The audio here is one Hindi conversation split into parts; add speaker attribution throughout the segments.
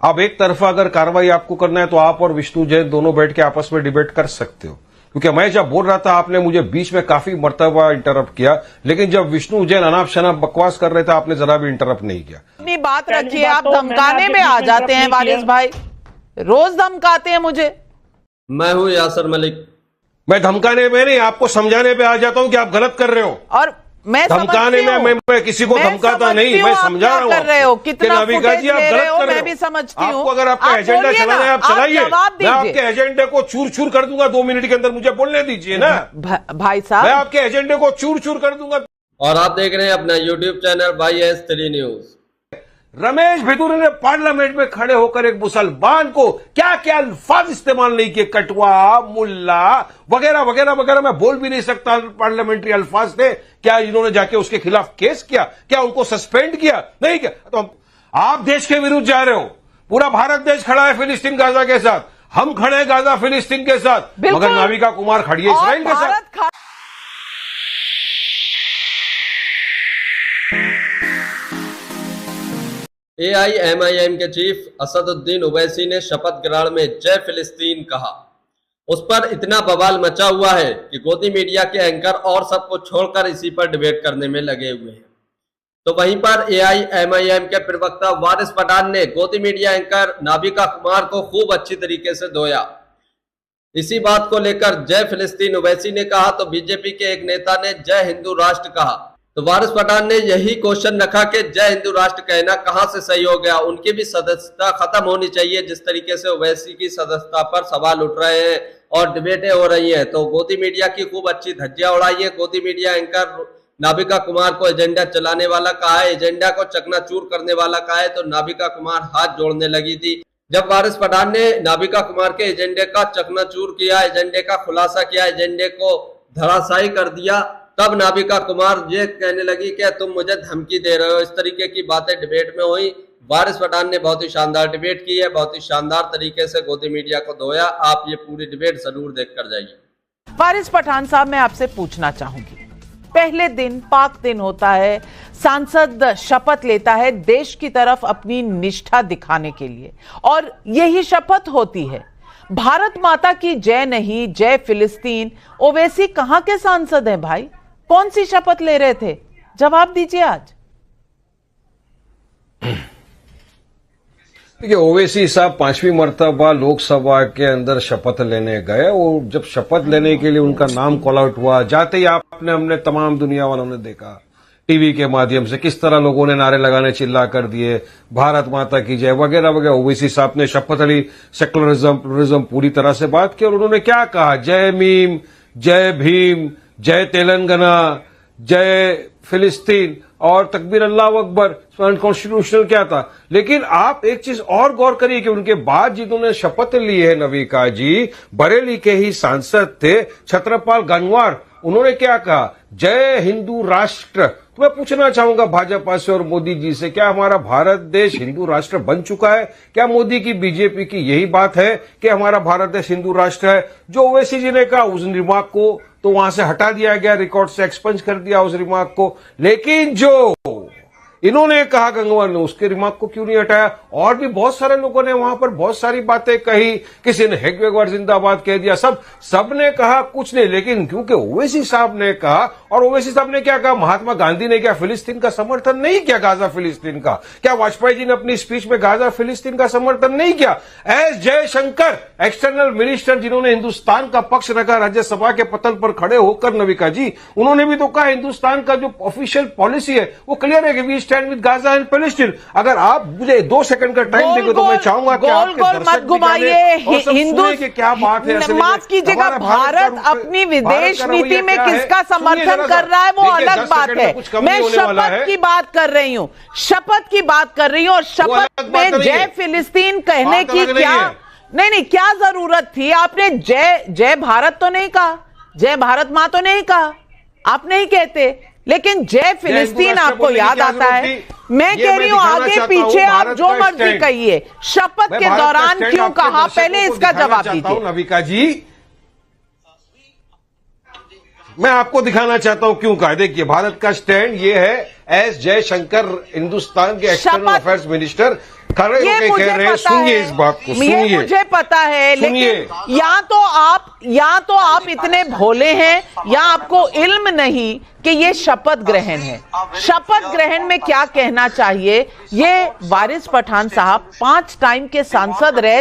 Speaker 1: अब एक तरफा अगर कार्रवाई आपको करना है तो आप और विष्णु जैन दोनों बैठ के आपस में डिबेट कर सकते हो, क्योंकि मैं जब बोल रहा था आपने मुझे बीच में काफी मर्तबा इंटरप्ट किया, लेकिन जब विष्णु जैन अनाप शनाप बकवास कर रहे थे आपने जरा भी इंटरप्ट नहीं किया।
Speaker 2: अपनी बात रखिए, आप धमकाने में आ जाते हैं वारिस भाई, रोज धमकाते हैं मुझे।
Speaker 3: मैं हूँ यासर मलिक।
Speaker 1: मैं धमकाने में नहीं, आपको समझाने पे आ जाता हूँ कि आप गलत कर रहे हो।
Speaker 2: और मैं
Speaker 1: धमकाने में मैं किसी को धमकाता नहीं, मैं समझा रहा हूँ
Speaker 2: कर रहे हो, कितना
Speaker 1: नाविका जी आप गलत कर रहे हो।
Speaker 2: मैं भी समझती हूँ।
Speaker 1: आपको अगर आपका एजेंडा चलाना है आप चलाइए, मैं आपके एजेंडे को चूर चूर कर दूंगा 2 मिनट के अंदर, मुझे बोलने दीजिए ना
Speaker 2: भाई साहब,
Speaker 1: मैं आपके एजेंडे को चूर चूर कर दूंगा।
Speaker 3: और आप देख रहे हैं अपना YouTube channel YS3 news.
Speaker 1: Ramesh Bidhuri ने पार्लियामेंट में खड़े होकर एक मुसलमान को क्या क्या अल्फाज इस्तेमाल नहीं किए, कटवा, मुल्ला वगैरह वगैरह वगैरह, मैं बोल भी नहीं सकता पार्लियामेंट्री अल्फाज थे। क्या इन्होंने जाके उसके खिलाफ केस किया? क्या उनको सस्पेंड किया? नहीं किया। तो आप देश के विरुद्ध जा रहे हो। पूरा भारत देश खड़ा है फिलिस्तीन गाजा के साथ, हम खड़े हैं गाजा फिलिस्तीन के साथ, मगर नाविका कुमार खड़ी है इसराइल के साथ।
Speaker 3: AIMIM के चीफ असदुद्दीन ओवैसी ने शपथ ग्रहण में जय फिलिस्तीन कहा। उस पर इतना बवाल मचा हुआ है कि गोदी मीडिया के एंकर और सबको छोड़कर इसी पर डिबेट करने में लगे हुए हैं। तो वहीं पर AIMIM के प्रवक्ता वारिस पठान ने गोदी मीडिया एंकर नाविका कुमार को खूब अच्छी तरीके से धोया। इसी बात को लेकर जय फिलिस्तीन ओवैसी ने कहा तो बीजेपी के एक नेता ने जय हिंदू राष्ट्र कहा। तो वारिस पठान ने यही क्वेश्चन रखा कि जय हिंदू राष्ट्र कहना कहां से सही हो गया, उनकी भी सदस्यता खत्म होनी चाहिए। जिस तरीके से ओवैसी की सदस्यता पर सवाल उठ रहे हैं और डिबेटें हो रही हैं, तो गोदी मीडिया की खूब अच्छी धज्जियां उड़ाई है। गोदी मीडिया एंकर नाविका कुमार को एजेंडा चलाने वाला कहा है, एजेंडा को चकनाचूर करने वाला कहा है, तो नाविका कुमार हाथ जोड़ने लगी थी। जब वारिस पठान ने नाविका कुमार के एजेंडे का चकनाचूर किया, एजेंडे का खुलासा किया, एजेंडे को धराशायी कर दिया, तब नाविका कुमार ये कहने लगी कि तुम मुझे धमकी दे रहे हो। इस तरीके की बातें डिबेट में हुई। वारिस पठान ने बहुत ही शानदार डिबेट की है, बहुत ही शानदार तरीके से गोदी मीडिया को धोया। आप ये पूरी डिबेट जरूर देख कर जाइए।
Speaker 2: वारिस पठान साहब, मैं आपसे पूछना चाहूंगी, पहले दिन पाक दिन होता है, सांसद शपथ लेता है देश की तरफ अपनी निष्ठा दिखाने के लिए, और यही शपथ होती है भारत माता की जय नहीं जय फिलिस्तीन। ओवैसी कहां के सांसद हैं भाई? कौन सी शपथ ले रहे थे? जवाब दीजिए आज।
Speaker 1: देखिए, ओवैसी साहब 5वीं मर्तबा लोकसभा के अंदर शपथ लेने गए। वो जब शपथ लेने के लिए उनका नाम कॉल आउट हुआ, जाते ही आपने हमने तमाम दुनिया वालों ने देखा टीवी के माध्यम से किस तरह लोगों ने नारे लगाने चिल्ला कर दिए, भारत माता की जय वगैरह वगैरह। ओवैसी साहब ने शपथ ली, सेकुलरिज्म पूरी तरह से बात की, और उन्होंने क्या कहा, जय मीम, जय भीम, जय तेलंगाना, जय फिलिस्तीन और तकबीर अल्लाह अकबर, कॉन्स्टिट्यूशनल क्या था। लेकिन आप एक चीज और गौर करिए कि उनके बाद जिन्होंने शपथ ली है नाविका जी, बरेली के ही सांसद थे छत्रपाल गंगवार, उन्होंने क्या कहा, जय हिंदू राष्ट्र। तो मैं पूछना चाहूंगा भाजपा से और मोदी जी से, क्या हमारा भारत देश हिंदू राष्ट्र बन चुका है? क्या मोदी की बीजेपी की यही बात है कि हमारा भारत देश हिंदू राष्ट्र है? जो ओवैसी जी ने कहा उस रिमार्क को तो वहां से हटा दिया गया, रिकॉर्ड से एक्सपंज कर दिया उस रिमार्क को, लेकिन जो इन्होंने कहा गंगवार ने, उसके रिमार्क को क्यों नहीं हटाया? और भी बहुत सारे लोगों ने वहां पर बहुत सारी बातें कही, किसी ने हेगवेगवार जिंदाबाद कह दिया, सबने कहा कुछ नहीं। लेकिन क्योंकि ओवैसी साहब ने कहा, और ओवैसी साहब ने क्या कहा, महात्मा गांधी ने क्या फिलिस्तीन का समर्थन नहीं किया? गाजा फिलिस्तीन का क्या वाजपेयी जी ने अपनी स्पीच में गाजा फिलिस्तीन का समर्थन नहीं किया? एस जयशंकर एक्सटर्नल मिनिस्टर, जिन्होंने हिंदुस्तान का पक्ष रखा राज्यसभा के पटल पर खड़े होकर, नाविका जी, उन्होंने भी तो कहा हिंदुस्तान का जो ऑफिशियल पॉलिसी है वो क्लियर है कि we stand with Gaza and Palestine. अगर आप मुझे 2 सेकंड का टाइम देंगे तो मैं चाहूंगा कि आपके दर्शक भी जाने और सब सुने कि क्या बात है।
Speaker 2: माफ कीजिएगा, भारत अपनी विदेश नीति में किसका समर्थन कर रहा है वो अलग बात है। मैं शपथ की बात कर रही हूँ, शपथ की बात कर रही हूँ, और शपथ में जय फिलिस्तीन कहने की क्या नहीं क्या जरूरत थी? आपने जय भारत तो नहीं कहा, जय भारत मां तो नहीं कहा, आप नहीं कहते, लेकिन जय फिलिस्तीन आपको याद आता है। मैं कह रही हूं आगे पीछे आप जो मर्जी कहिए, शपथ के दौरान क्यों कहा, पहले इसका जवाब दीजिए।
Speaker 1: नाविका जी, मैं आपको दिखाना चाहता हूं क्यों कहा। देखिए, भारत का स्टैंड ये है, एस जयशंकर हिंदुस्तान के एक्सटर्नल अफेयर्स मिनिस्टर, खड़े
Speaker 2: ये
Speaker 1: होके
Speaker 2: मुझे
Speaker 1: कह रहे हैं,
Speaker 2: पता
Speaker 1: सुनिए
Speaker 2: है,
Speaker 1: इस बात को,
Speaker 2: ये
Speaker 1: सुनिए।
Speaker 2: मुझे पता है,
Speaker 1: सुनिए।
Speaker 2: लेकिन या तो आप इतने भोले हैं या आपको इल्म नहीं कि ये शपथ ग्रहण है। शपथ ग्रहण में क्या कहना चाहिए, ये वारिस पठान साहब 5 टाइम के सांसद रह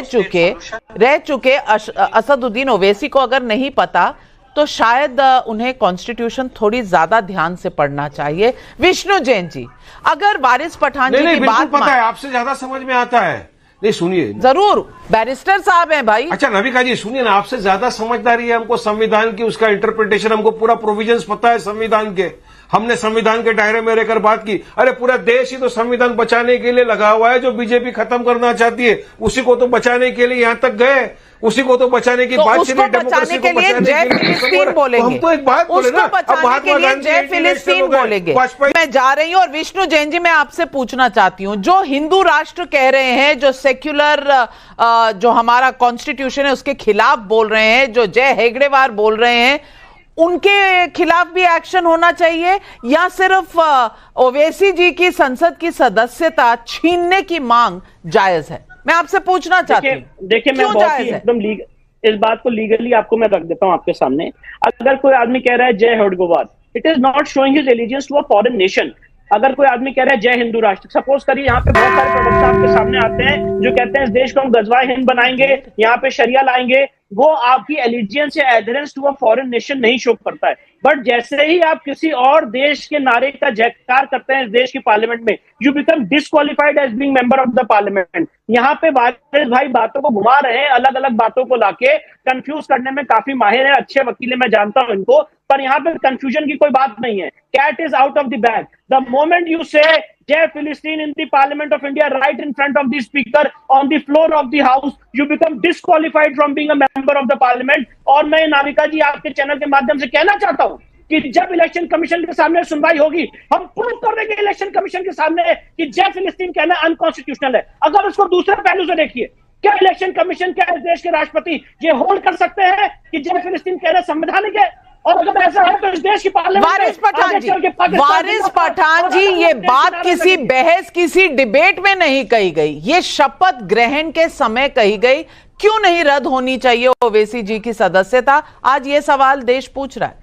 Speaker 2: चुके असदुद्दीन ओवैसी को अगर नहीं पता तो शायद उन्हें कॉन्स्टिट्यूशन थोड़ी ज्यादा ध्यान से पढ़ना चाहिए। विष्णु जैन जी, अगर वारिस पठान जी की बात
Speaker 1: पता है, आपसे ज्यादा समझ में आता है। नहीं सुनिए,
Speaker 2: जरूर बैरिस्टर साहब हैं भाई।
Speaker 1: अच्छा नविका जी सुनिए ना, आपसे ज्यादा समझदारी है हमको संविधान की, उसका इंटरप्रिटेशन, हमको पूरा प्रोविजंस पता है संविधान के। हमने संविधान के दायरे में रहकर बात की। अरे पूरा देश ही तो संविधान बचाने के लिए लगा हुआ है। जो बीजेपी खत्म करना चाहती है उसी को तो बचाने के लिए यहां तक गए, उसी को तो बचाने की बात चली।
Speaker 2: बचाने के लिए जय फिलिस्तीन बोलेंगे,
Speaker 1: हम तो एक बात बोले ना,
Speaker 2: उसको बचाने के लिए जय फिलिस्तीन बोलेंगे। मैं जा रही हूं और विष्णु जैन जी मैं आपसे पूछना चाहती हूं, जो हिंदू राष्ट्र कह रहे हैं, जो सेक्युलर जो हमारा कॉन्स्टिट्यूशन है उसके खिलाफ बोल रहे हैं, जो जय हेगड़ेवार बोल रहे हैं, उनके खिलाफ भी एक्शन होना चाहिए या सिर्फ ओवैसी जी की संसद की सदस्यता छीनने की मांग जायज है? मैं आपसे पूछना चाहती हूँ।
Speaker 4: देखिए मैं बहुत ही एकदम इस बात को लीगली आपको मैं रख देता हूं आपके सामने। अगर कोई आदमी कह रहा है जय हेगड़ेवार, it is not showing his allegiance to a foreign nation. अगर कोई आदमी कह रहा है जय हिंदू राष्ट्र, सपोज करिए यहाँ पे बहुत सारे प्रोडक्ट्स आपके सामने आते हैं जो कहते हैं इस देश को हम गजवाए हिंद बनाएंगे, यहाँ पे शरिया लाएंगे, वो आपकी एलिजियंस या adherence to a foreign nation नहीं शो करता है। बट जैसे ही आप किसी और देश के नारे का जयकार करते हैं इस देश की पार्लियामेंट में, you become disqualified as being member of the parliament. यहाँ पे वारिस भाई बातों को घुमा रहे हैं, अलग अलग बातों को लाके कंफ्यूज करने में काफी माहिर है, अच्छे वकील है, मैं जानता हूं इनको, पर यहाँ पे कंफ्यूजन की कोई बात नहीं है। Cat is out of the bag. The moment you say Jai फिलिस्तीन in the parliament of India right in front of the speaker on the floor of the house, you become disqualified from being a member of the parliament. और मैं नाविका जी आपके चैनल के माध्यम से कहना चाहता हूं कि जब इलेक्शन कमीशन के सामने सुनवाई होगी, हम प्रूव कर देंगे इलेक्शन कमीशन के सामने कि जय फिलिस्तीन कहना अनकॉन्स्टिट्यूशनल है। अगर उसको दूसरे पहलू से देखिए, क्या इलेक्शन कमीशन, क्या इस देश के राष्ट्रपति ये होल्ड कर सकते हैं कि जय फिलिस्तीन कहना संवैधानिक है? और अगर ऐसा है तो इस देश की पार्लियामेंट
Speaker 2: वारिस पठान जी ये बात किसी बहस, किसी डिबेट में नहीं कही गई, ये शपथ ग्रहण के समय कही गई। क्यों नहीं रद्द होनी चाहिए ओवैसी जी की सदस्यता? आज ये सवाल देश पूछ रहा है।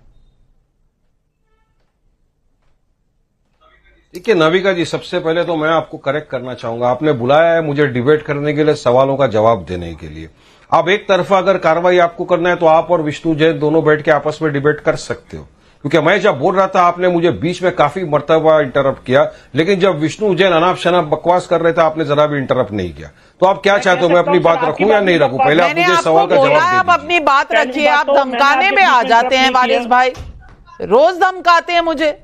Speaker 1: देखिए नाविका जी, सबसे पहले तो मैं आपको करेक्ट करना चाहूंगा। आपने बुलाया है मुझे डिबेट करने के लिए, सवालों का जवाब देने के लिए। अब एक तरफा अगर कार्रवाई आपको करना है तो आप और विष्णु जैन दोनों बैठ के आपस में डिबेट कर सकते हो, क्योंकि मैं जब बोल रहा था आपने मुझे बीच में काफी मर्तबा इंटरप्ट किया, लेकिन जब विष्णु जैन अनाप शनाप बकवास कर रहे थे आपने जरा भी इंटरप्ट नहीं किया। तो आप क्या चाहते हो, मैं अपनी बात रखूं या नहीं रखूं? पहले आप मुझे सवाल का जवाब दीजिए।
Speaker 2: आप अपनी बात रखिए, आप धमकाने में आ जाते हैं वारिस भाई, रोज धमकाते हैं मुझे।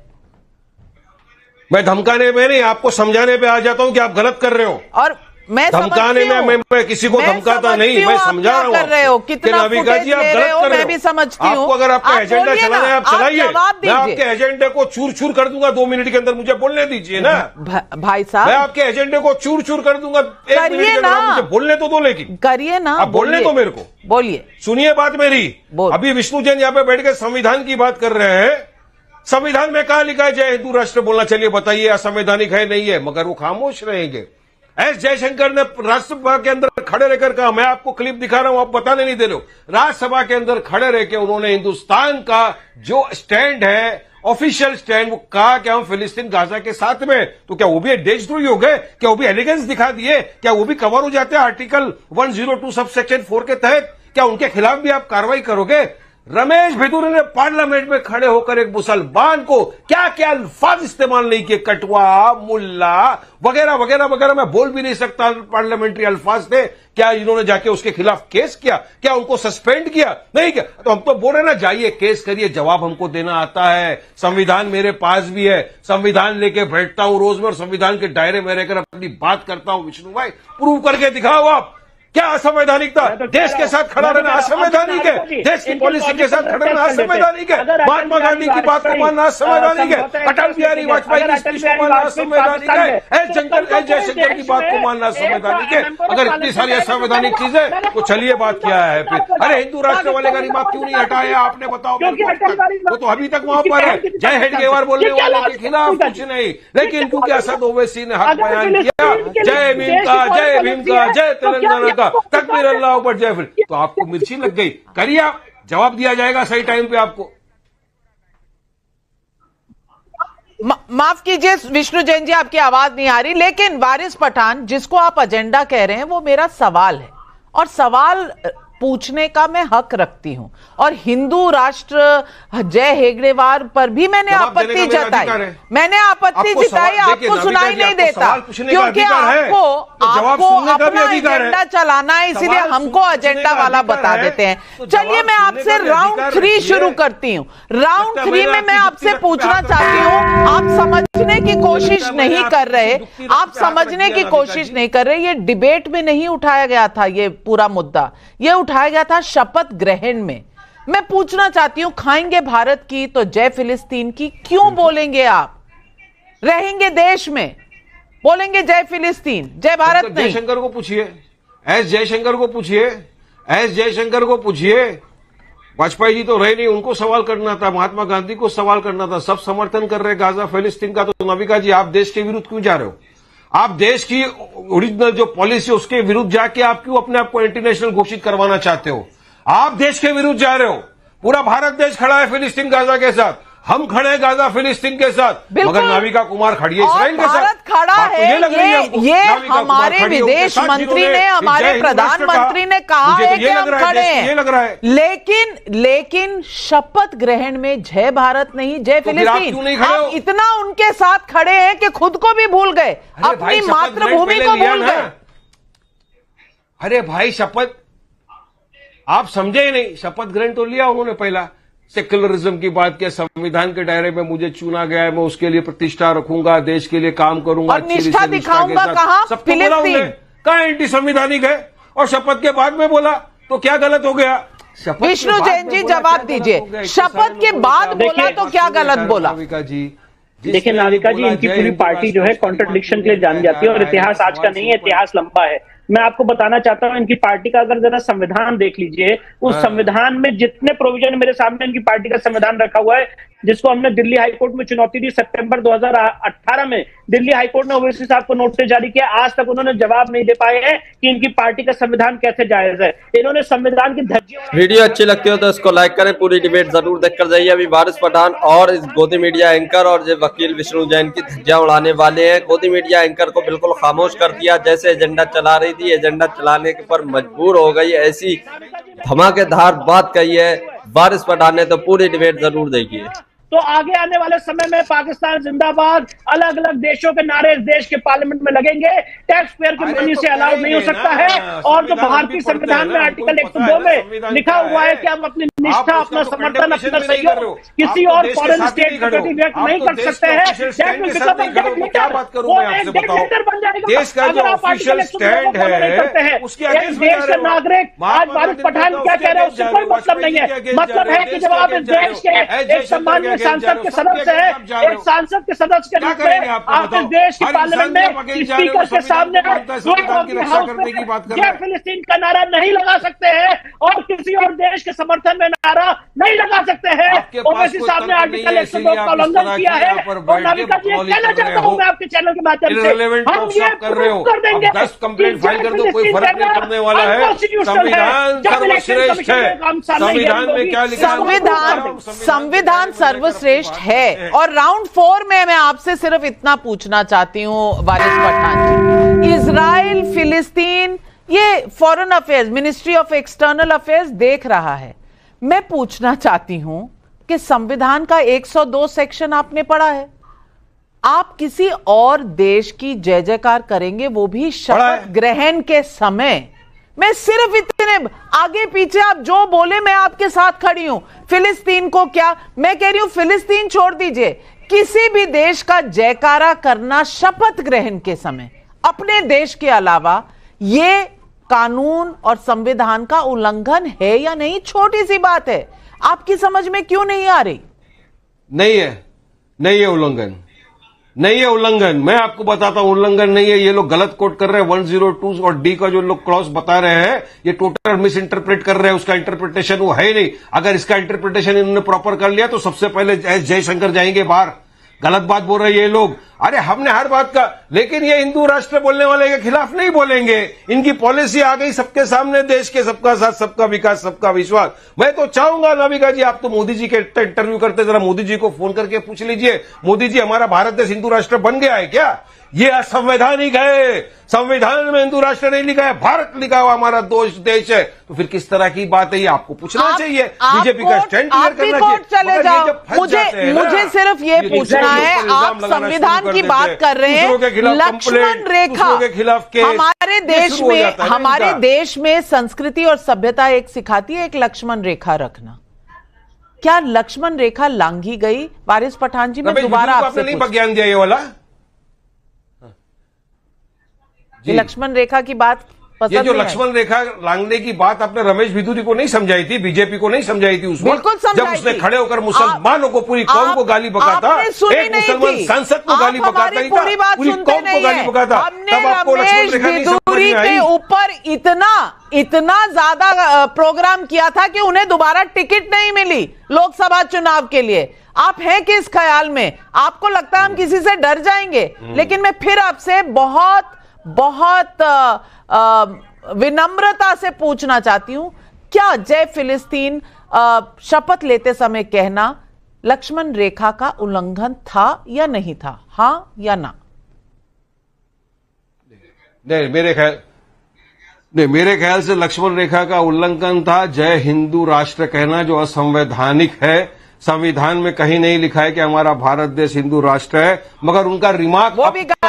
Speaker 1: मैं धमकाने में नहीं, आपको समझाने पे आ जाता हूं कि आप गलत कर रहे हो।
Speaker 2: और मैं
Speaker 1: धमकाने में मैं किसी को धमकाता नहीं, मैं समझा रहा हूं।
Speaker 2: कर रहे हो, कितना
Speaker 1: नाविका जी आप गलत कर रहे हो।
Speaker 2: मैं भी समझती हूं।
Speaker 1: आपको अगर आपका एजेंडा चलाना है आप चलाइए, मैं आपके
Speaker 2: दीजिए।
Speaker 1: एजेंडे को चूर चूर कर दूंगा 2 मिनट के अंदर, मुझे बोलने दीजिए ना।
Speaker 2: भाई साहब
Speaker 1: मैं आपके एजेंडे को चूर चूर कर दूंगा 1 मिनट के अंदर, मुझे बोलने तो दो, लेकिन
Speaker 2: करिए ना,
Speaker 1: आप बोलने दो मेरे को।
Speaker 2: बोलिए,
Speaker 1: सुनिए बात मेरी। अभी विष्णु जैन यहाँ पे बैठ के संविधान की बात कर रहे हैं। संविधान में कहा लिखा है जय हिंदू राष्ट्र बोलना? चलिए बताइए, असंवैधानिक है नहीं है? मगर वो खामोश रहेंगे। एस जयशंकर ने राज्यसभा के अंदर खड़े रहकर कहा, मैं आपको क्लिप दिखा रहा हूं, आप बताने नहीं दे रहे हो। राज्यसभा के अंदर खड़े रह के उन्होंने हिंदुस्तान का जो स्टैंड है, ऑफिशियल स्टैंड, वो कहा कि हम फिलिस्तीन गाजा के साथ में। तो क्या वो भी देशद्रोही हो गए? क्या वो भी एलिगेंस दिखा दिए? क्या वो भी कवर हो जाते हैं आर्टिकल 102 सब सेक्शन 4 के तहत? क्या उनके खिलाफ भी आप कार्रवाई करोगे? रमेश भिदुरी ने पार्लियामेंट में खड़े होकर एक मुसलमान को क्या क्या अल्फाज इस्तेमाल नहीं किए, कटवा, मुल्ला वगैरह वगैरह वगैरह, मैं बोल भी नहीं सकता पार्लियामेंट्री अल्फाज थे। क्या इन्होंने जाके उसके खिलाफ केस किया? क्या उनको सस्पेंड किया? नहीं किया। तो हम तो बोल रहे ना, जाइए केस करिए, जवाब हमको देना आता है। संविधान मेरे पास भी है, संविधान लेके बैठता हूं रोज में और संविधान के दायरे में रहकर अपनी बात करता हूं। विष्णु भाई प्रूव करके दिखाओ आप। क्या असंवैधानिक था? देश के साथ खड़ा रहना असंवैधानिक है? देश की पॉलिसी के साथ खड़ा रहना असंवैधानिक है? महात्मा गांधी की बात को मानना असंवैधानिक है? अटल बिहारी वाजपेयी की स्पीच को मानना असंवैधानिक है? एस जयशंकर की बात को मानना असंवैधानिक है? अगर इतनी सारी असंवैधानिक चीजें तो चलिए बात क्या है फिर? अरे हिंदू राष्ट्र वाले का रिमार्क क्यों नहीं हटाया आपने, बताओ मेरे को? वो तो अभी तक वहां पर है, जय हेडगेवार बोलने वाले के खिलाफ कुछ नहीं, लेकिन क्योंकि असद ओवैसी ने हक बयान किया, जय भीम का, जय भीम का, जय तेलंगाना का, तकबीर अल्लाह पर जय फिर, तो आपको मिर्ची लग गई। करिए, आप जवाब दिया जाएगा सही टाइम पे आपको।
Speaker 2: माफ कीजिए विष्णु जैन जी, आपकी आवाज नहीं आ रही, लेकिन वारिस पठान जिसको आप एजेंडा कह रहे हैं वो मेरा सवाल है, और सवाल पूछने का मैं हक रखती हूं, और हिंदू राष्ट्र जय हेगड़ेवार पर भी मैंने आपत्ति जताई, मैंने आपत्ति जताई, आपको सुनाई नहीं देता क्योंकि आपको अपना एजेंडा चलाना है, इसीलिए हमको एजेंडा वाला बता देते हैं। चलिए मैं आपसे राउंड 3 शुरू करती हूं। राउंड 3 में मैं आपसे पूछना चाहती हूं, आप समझने की कोशिश नहीं कर रहे, आप समझने की कोशिश नहीं कर रहे, ये डिबेट में नहीं उठाया गया था, ये पूरा मुद्दा ये उठाया गया था शपथ ग्रहण में। मैं पूछना चाहती हूं, खाएंगे भारत की तो जय फिलिस्तीन की क्यों बोलेंगे आप? रहेंगे देश में, बोलेंगे जय फिलिस्तीन, जय भारत नहीं।
Speaker 1: जयशंकर को पूछिए, एस जयशंकर को पूछिए, एस जयशंकर को पूछिए। वाजपेयी जी तो रहे नहीं, उनको सवाल करना था, महात्मा गांधी को सवाल करना था। सब समर्थन कर रहे गाजा फिलिस्तीन का, तो नविका जी आप देश के विरुद्ध क्यों जा रहे हो? आप देश की ओरिजिनल जो पॉलिसी है उसके विरुद्ध जाके आप क्यों अपने आप को इंटरनेशनल घोषित करवाना चाहते हो? आप देश के विरुद्ध जा रहे हो। पूरा भारत देश खड़ा है फिलिस्तीन गाजा के साथ, हम खड़े हैं गाजा फिलिस्तीन के साथ, मगर नाविका कुमार खड़ी है इसराइल के साथ।
Speaker 2: भारत खड़ा है, ये हमारे विदेश मंत्री ने, हमारे प्रधानमंत्री ने कहा है कि हम खड़े हैं, लेकिन शपथ ग्रहण में जय भारत नहीं, जय फिलिस्तीन। आप इतना उनके साथ खड़े हैं कि खुद को भी भूल गए, अपनी मातृभूमि को भूल गए।
Speaker 1: अरे भाई, शपथ आप समझे ही नहीं, शपथ ग्रहण तो लिया उन्होंने पहला, सेक्युलरिज्म की बात किया, संविधान के दायरे में मुझे चुना गया है, मैं उसके लिए प्रतिष्ठा रखूंगा, देश के लिए काम करूंगा,
Speaker 2: और निष्ठा दिखाऊंगा। कहां फिलिस्तीन?
Speaker 1: कहां एंटी संवैधानिक है? और शपथ के बाद में बोला तो क्या गलत हो गया?
Speaker 2: विष्णु जैन जी जवाब दीजिए, शपथ के बाद बोला तो क्या गलत बोला?
Speaker 1: नाविका जी,
Speaker 4: देखिए नाविका जी, इनकी पूरी पार्टी जो है कॉन्ट्रडिक्शन के लिए जानी जाती है, और इतिहास आज का नहीं है, इतिहास लंबा है। मैं आपको बताना चाहता हूं, इनकी पार्टी का अगर जरा संविधान देख लीजिए, उस संविधान में जितने प्रोविजन, मेरे सामने इनकी पार्टी का संविधान रखा हुआ है, जिसको हमने दिल्ली हाईकोर्ट में चुनौती दी सितंबर 2018 में। दिल्ली हाईकोर्ट ने ओवैसी साहब को नोटिस जारी किया, आज तक उन्होंने जवाब नहीं दे पाए हैं कि इनकी पार्टी का संविधान कैसे जायज है। इन्होंने संविधान की धज्जियां।
Speaker 3: वीडियो अच्छी लगती हो तो इसको लाइक करें, पूरी डिबेट जरूर देखकर जाइए। अभी वारिस पठान और इस गोदी मीडिया एंकर और जो वकील विष्णु जैन की धज्जियां उड़ाने वाले हैं। गोदी मीडिया एंकर को बिल्कुल खामोश कर दिया, जैसे एजेंडा चला रही थी, एजेंडा चलाने के पर मजबूर हो गई, ऐसी धमाकेदार बात कही है वारिस पठान ने। तो पूरी डिबेट जरूर देखिए।
Speaker 4: तो आगे आने वाले समय में पाकिस्तान जिंदाबाद, अलग अलग देशों के नारे इस देश के पार्लियामेंट में लगेंगे। टैक्स पेयर की मनी से अलाउड नहीं हो सकता है। और जो भारतीय संविधान में आर्टिकल 102 में लिखा हुआ है कि हम अपनी निष्ठा, अपना समर्थन, अपना सहयोग किसी और फॉरेन स्टेट के प्रति व्यक्त नहीं कर सकते हैं।
Speaker 1: देश का जो ऑफिशियल स्टैंड है उसके अगेंस्ट
Speaker 4: देश के नागरिक आज वारिस पठान क्या कह रहे हैं उससे कोई मतलब नहीं है। मतलब है कि जब आप इस देश के एक सम्मानीय सांसद के सदस्य है, एक सांसद के सदस्य के रूप में आप इस देश की पार्लियामेंट में स्पीकर के सामने जय फिलिस्तीन का नारा नहीं लगा सकते हैं और किसी और देश के समर्थन में नारा नहीं लगा सकते हैं। ओवैसी साहब ने आर्टिकल 102 का उल्लंघन किया है। और नाविका जी, कहना चाहता हूं मैं आपके चैनल के माध्यम से, हम ये प्रूव कर देंगे
Speaker 1: 10 कंप्लेंट फाइल कर दो, कोई फर्क नहीं पड़ने वाला है। संविधान सर्वश्रेष्ठ है। संविधान में क्या लिखा है?
Speaker 2: संविधान सर्वश्रेष्ठ है। और राउंड 4 में मैं आपसे सिर्फ इतना पूछना चाहती हूं वारिस पठान जी, इजराइल फिलिस्तीन ये foreign affairs, ministry of external affairs देख रहा है। मैं पूछना चाहती हूं कि संविधान का 102 सेक्शन आपने पढ़ा है, आप किसी और देश की जय जयकार करेंगे, वो भी शपथ ग्रहण के समय। मैं सिर्फ इतने आगे पीछे आप जो बोले मैं आपके साथ खड़ी हूं। फिलिस्तीन को क्या, मैं कह रही हूं फिलिस्तीन छोड़ दीजिए, किसी भी देश का जयकारा करना शपथ ग्रहण के समय अपने देश के अलावा, ये कानून और संविधान का उल्लंघन है या नहीं, छोटी सी बात है। आपकी समझ में क्यों नहीं आ रही?
Speaker 1: नहीं है उल्लंघन, नहीं है उल्लंघन। मैं आपको बताता हूं, उल्लंघन नहीं है। ये लोग गलत कोट कर रहे हैं 102 और डी का जो लोग क्लॉज बता रहे हैं, ये टोटल मिस इंटरप्रेट कर रहे हैं। उसका इंटरप्रिटेशन वो है ही नहीं। अगर इसका इंटरप्रिटेशन इन्होंने प्रॉपर कर लिया तो सबसे पहले एस जयशंकर जाएंगे बाहर। गलत बात बोल रहे हैं ये लोग। अरे हमने हर बात का, लेकिन ये हिंदू राष्ट्र बोलने वाले के खिलाफ नहीं बोलेंगे। इनकी पॉलिसी आ गई सबके सामने, देश के सबका साथ, सबका विकास, सबका विश्वास। मैं तो चाहूंगा नाविका जी, आप तो मोदी जी के इंटरव्यू करते, जरा मोदी जी को फोन करके पूछ लीजिए, मोदी जी हमारा भारत देश हिंदू राष्ट्र बन गया है क्या? ये असंवैधानिक है। संविधान में हिंदू राष्ट्र नहीं लिखा है, भारत लिखा हुआ हमारा देश है। तो फिर किस तरह की बात है ये आपको पूछना चाहिए। बीजेपी का स्टैंड क्लियर करना चाहिए।
Speaker 2: चले जाओ, मुझे सिर्फ ये पूछना है, आप संविधान की बात कर रहे हैं, लक्ष्मण रेखा हमारे देश में संस्कृति और सभ्यता एक सिखाती है, एक लक्ष्मण रेखा रखना। क्या लक्ष्मण रेखा लांघी गई? वारिस पठान जी, मैं दोबारा आपसे
Speaker 1: नहीं ज्ञान दिया ये वाला।
Speaker 2: लक्ष्मण रेखा की बात पसंद
Speaker 1: ये जो
Speaker 2: नहीं
Speaker 1: लक्ष्मण रेखा लांघने की बात आपने रमेश बिधूरी को नहीं समझाई थी, बीजेपी को नहीं समझाई थी उस वक्त, जब उसने खड़े होकर मुसलमानों को, पूरी कौम को गाली बका था, एक मुसलमान सांसद को गाली बकाता ही था, पूरी कौम को गाली बकाता। तब आपको लक्ष्मण रेखा नहीं समझ में आई।
Speaker 2: के ऊपर इतना ज्यादा प्रोग्राम किया था कि उन्हें दोबारा टिकट नहीं मिली लोकसभा चुनाव के लिए। आप हैं किस ख्याल में? आपको लगता है हम किसी से डर जाएंगे? लेकिन मैं फिर आपसे बहुत विनम्रता से पूछना चाहती हूं, क्या जय फिलिस्तीन शपथ लेते समय कहना लक्ष्मण रेखा का उल्लंघन था या नहीं था? हां या ना?
Speaker 1: नहीं, मेरे ख्याल से लक्ष्मण रेखा का उल्लंघन था। जय हिंदू राष्ट्र कहना जो असंवैधानिक है, संविधान में कहीं नहीं लिखा है कि हमारा भारत देश हिंदू राष्ट्र है, मगर उनका रिमार्क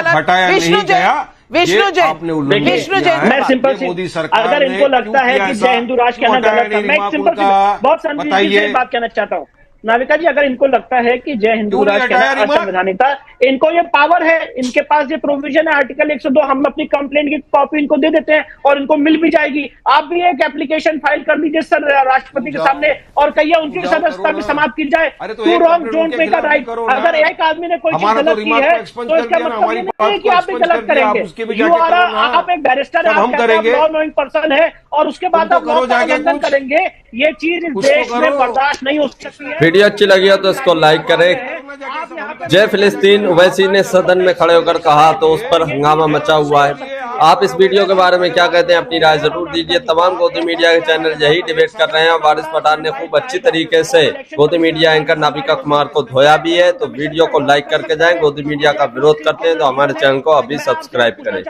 Speaker 1: हटाया नहीं गया।
Speaker 2: विष्णु जैन,
Speaker 4: मैं सिंपल मोदी सरकार, अगर इनको लगता है कि जय हिंदू राष्ट्र कहना गलत है, मैं एक सिंपल बहुत संजीदगी से बात कहना चाहता हूँ नाविका जी। अगर इनको लगता है कि जय हिंदू राष्ट्र कहना असंवैधानिक था, इनको ये पावर है, इनके पास ये प्रोविजन है आर्टिकल 102, हम अपनी कंप्लेंट की कॉपी इनको दे देते हैं और इनको मिल भी जाएगी। आप भी एक एप्लीकेशन फाइल कर दीजिए सर राष्ट्रपति के सामने और कहिए उनकी सदस्यता भी समाप्त की जाए। Two wrong don't make a right. अगर एक आदमी ने कोई चीज गलत की है तो इसका मतलब ये नहीं है कि आप भी गलत करेंगे। यू आर, आप एक बैरिस्टर है, आप लॉ नोइंग पर्सन है और उसके बाद आप लॉ का उल्लंघन करेंगे। ये चीज इस देश में बर्दाश्त नहीं हो सकती है।
Speaker 3: वीडियो अच्छी लगी हो तो इसको लाइक करें। जय फिलिस्तीन ओवैसी ने सदन में खड़े होकर कहा तो उस पर हंगामा मचा हुआ है। आप इस वीडियो के बारे में क्या कहते हैं, अपनी राय जरूर दीजिए। तमाम गोदी मीडिया के चैनल यही डिबेट कर रहे हैं। वारिस पठान ने खूब अच्छी तरीके से गोदी मीडिया एंकर नाविका कुमार को धोया भी है। तो वीडियो को लाइक करके जाएं। गोदी मीडिया का विरोध करते हैं तो हमारे चैनल को अभी सब्सक्राइब करें।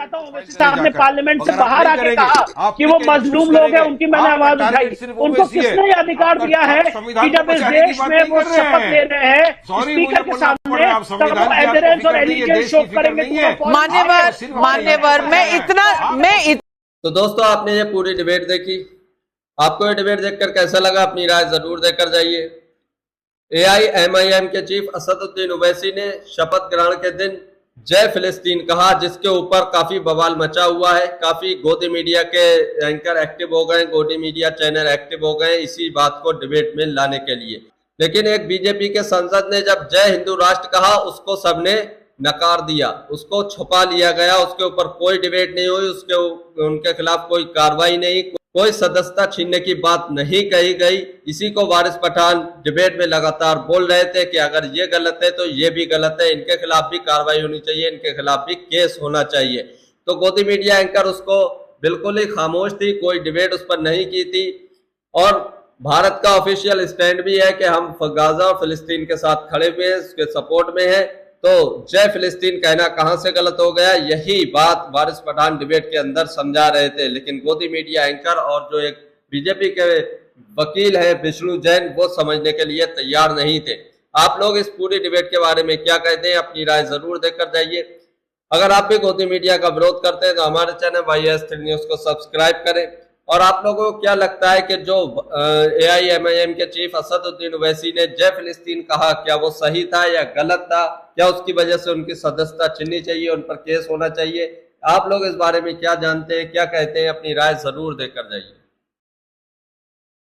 Speaker 4: आपने पार्लियामेंट से बाहर आके कहा कि वो मजलूम लोग हैं, उनकी मैंने आवाज उठाई। उनको किसने अधिकार दिया है कि जब इस देश में वो शपथ ले रहे हैं स्पीकर के सामने तब वो एडरेस और एलिजेंस शो करेंगे?
Speaker 2: मान्यवर,
Speaker 3: तो दोस्तों, आपने ये पूरी डिबेट देखी। आपको ये डिबेट देखकर कैसा लगा, अपनी राय जरूर देकर जाइए। AIMIM के चीफ असदुद्दीन ओवैसी ने शपथ ग्रहण के दिन जय फिलिस्तीन कहा, जिसके ऊपर काफी बवाल मचा हुआ है। काफी गोदी मीडिया के एंकर एक्टिव हो गए, गोदी मीडिया चैनल एक्टिव हो गए इसी बात को डिबेट में लाने के लिए। लेकिन एक बीजेपी के सांसद ने जब जय हिंदू राष्ट्र कहा, उसको सबने नकार दिया, उसको छुपा लिया गया, उसके ऊपर कोई डिबेट नहीं हुई, उनके खिलाफ कोई कार्रवाई नहीं, कोई सदस्यता छीनने की बात नहीं कही गई। इसी को वारिस पठान डिबेट में लगातार बोल रहे थे कि अगर ये गलत है तो ये भी गलत है, इनके खिलाफ भी कार्रवाई होनी चाहिए, इनके खिलाफ भी केस होना चाहिए। तो गोदी मीडिया एंकर उसको बिल्कुल ही खामोश थी, कोई डिबेट उस पर नहीं की थी। और भारत का ऑफिशियल स्टैंड भी है कि हम गाजा और फिलिस्तीन के साथ खड़े हुए हैं, उसके सपोर्ट में है। तो जय फिलिस्तीन कहना कहां से गलत हो गया, यही बात वारिस पठान डिबेट के अंदर समझा रहे थे। लेकिन गोदी मीडिया एंकर और जो एक बीजेपी के वकील है विष्णु जैन, वो समझने के लिए तैयार नहीं थे। आप लोग इस पूरी डिबेट के बारे में क्या कहते हैं, अपनी राय जरूर देकर जाइए। अगर आप भी गोदी मीडिया का विरोध करते हैं तो हमारे चैनल YS3 न्यूज को सब्सक्राइब करें। और आप लोगों को क्या लगता है कि जो AIMIM के चीफ असदुद्दीन ओवैसी ने जय फिलिस्तीन कहा, क्या वो सही था या गलत था? क्या उसकी वजह से उनकी सदस्यता छीननी चाहिए, उन पर केस होना चाहिए? आप लोग इस बारे में क्या जानते हैं, क्या कहते हैं, अपनी राय जरूर देकर जाइए।